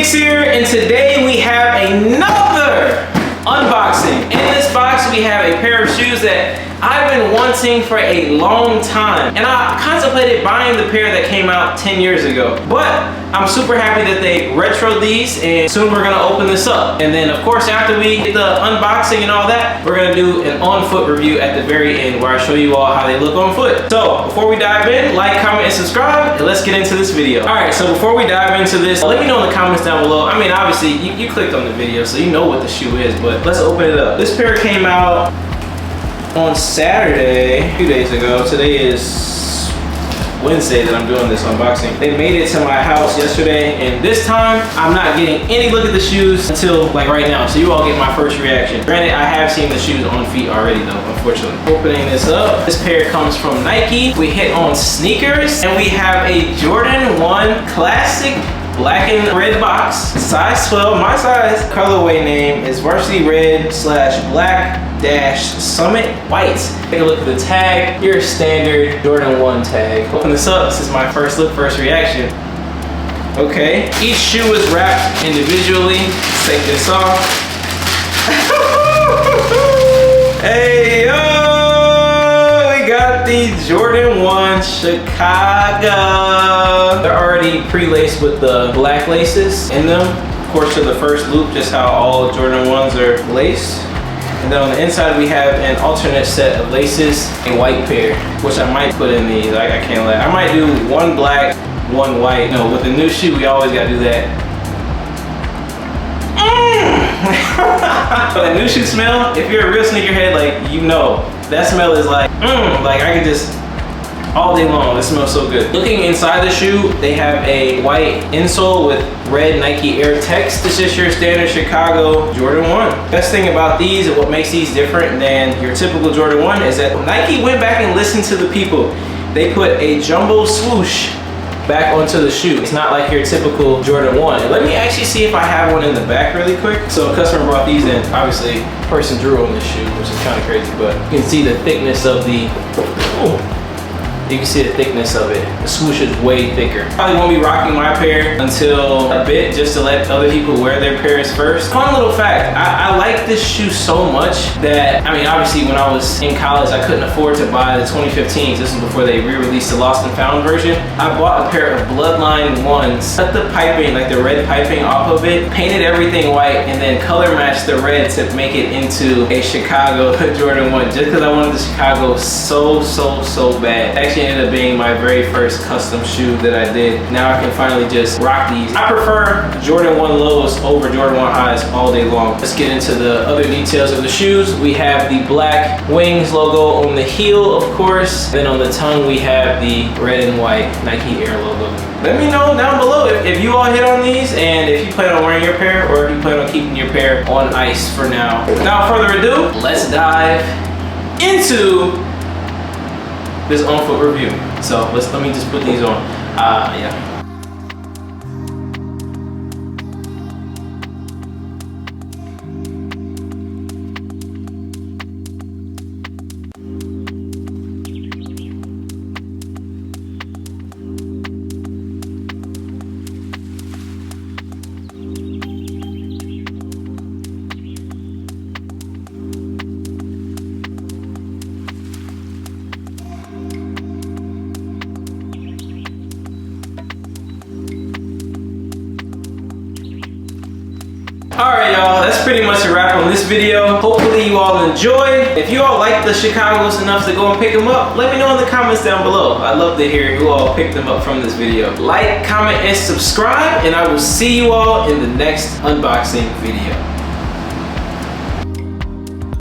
Six here, and today we have another unboxing. In this box we have a pair of shoes that I've been wanting for a long time, and I contemplated buying the pair that came out 10 years ago, but I'm super happy that they retroed these, and soon we're gonna open this up. And then of course after we get the unboxing and all that, we're gonna do an on foot review at the very end where I show you all how they look on foot. So before we dive in, like, comment, and subscribe, and let's get into this video. All right, so before we dive into this, let me know in the comments down below. I mean, obviously you clicked on the video so you know what the shoe is, but let's open it up. This pair came out on Saturday, a few days ago. Today is Wednesday that I'm doing this unboxing. They made it to my house yesterday, and this time I'm not getting any look at the shoes until like right now, so you all get my first reaction. Granted, I have seen the shoes on feet already though, unfortunately. Opening this up, this pair comes from Nike. We hit on sneakers, and we have a Jordan 1 Classic black and red box, size 12, my size. Colorway name is Varsity Red / Black - Summit White. Take a look at the tag. Your standard Jordan 1 tag. Open this up. This is my first look, first reaction. Okay, each shoe is wrapped individually. Let's take this off. Hey yo, we got the Jordan 1 Chicago. They're already pre-laced with the black laces in them. Of course, to the first loop, just how all Jordan 1s are laced. And then on the inside, we have an alternate set of laces, a white pair, which I might put in these. I can't lie. I might do one black, one white. No, with the new shoe, we always gotta do that. That new shoe smell, if you're a real sneakerhead, like, you know, that smell is like, like I could just, all day long, it smells so good. Looking inside the shoe, they have a white insole with red Nike Air text. This is your standard Chicago Jordan 1. Best thing about these and what makes these different than your typical Jordan 1 is that Nike went back and listened to the people. They put a jumbo swoosh back onto the shoe. It's not like your typical Jordan 1. And let me actually see if I have one in the back really quick. So a customer brought these in. Obviously, a person drew on this shoe, which is kind of crazy, but you can see the thickness of the, you can see the thickness of it. The swoosh is way thicker. Probably won't be rocking my pair until a bit, just to let other people wear their pairs first. Fun little fact, I like this shoe so much that, I mean, obviously when I was in college, I couldn't afford to buy the 2015s. This was before they re-released the Lost and Found version. I bought a pair of Bloodline 1s, cut the piping, like the red piping off of it, painted everything white, and then color matched the red to make it into a Chicago Jordan 1, just because I wanted the Chicago so bad. Actually ended up being my very first custom shoe that I did. Now I can finally just rock these. I prefer Jordan 1 lows over Jordan 1 highs all day long. Let's get into the other details of the shoes. We have the black Wings logo on the heel, of course. Then on the tongue we have the red and white Nike Air logo. Let me know down below if you all hit on these, and if you plan on wearing your pair, or if you plan on keeping your pair on ice for now. Without further ado, let's dive into this on foot review. So let me just put these on. Yeah. Alright y'all, that's pretty much a wrap on this video. Hopefully you all enjoyed. If you all like the Chicago's enough to go and pick them up, let me know in the comments down below. I'd love to hear who all picked them up from this video. Like, comment, and subscribe, and I will see you all in the next unboxing video.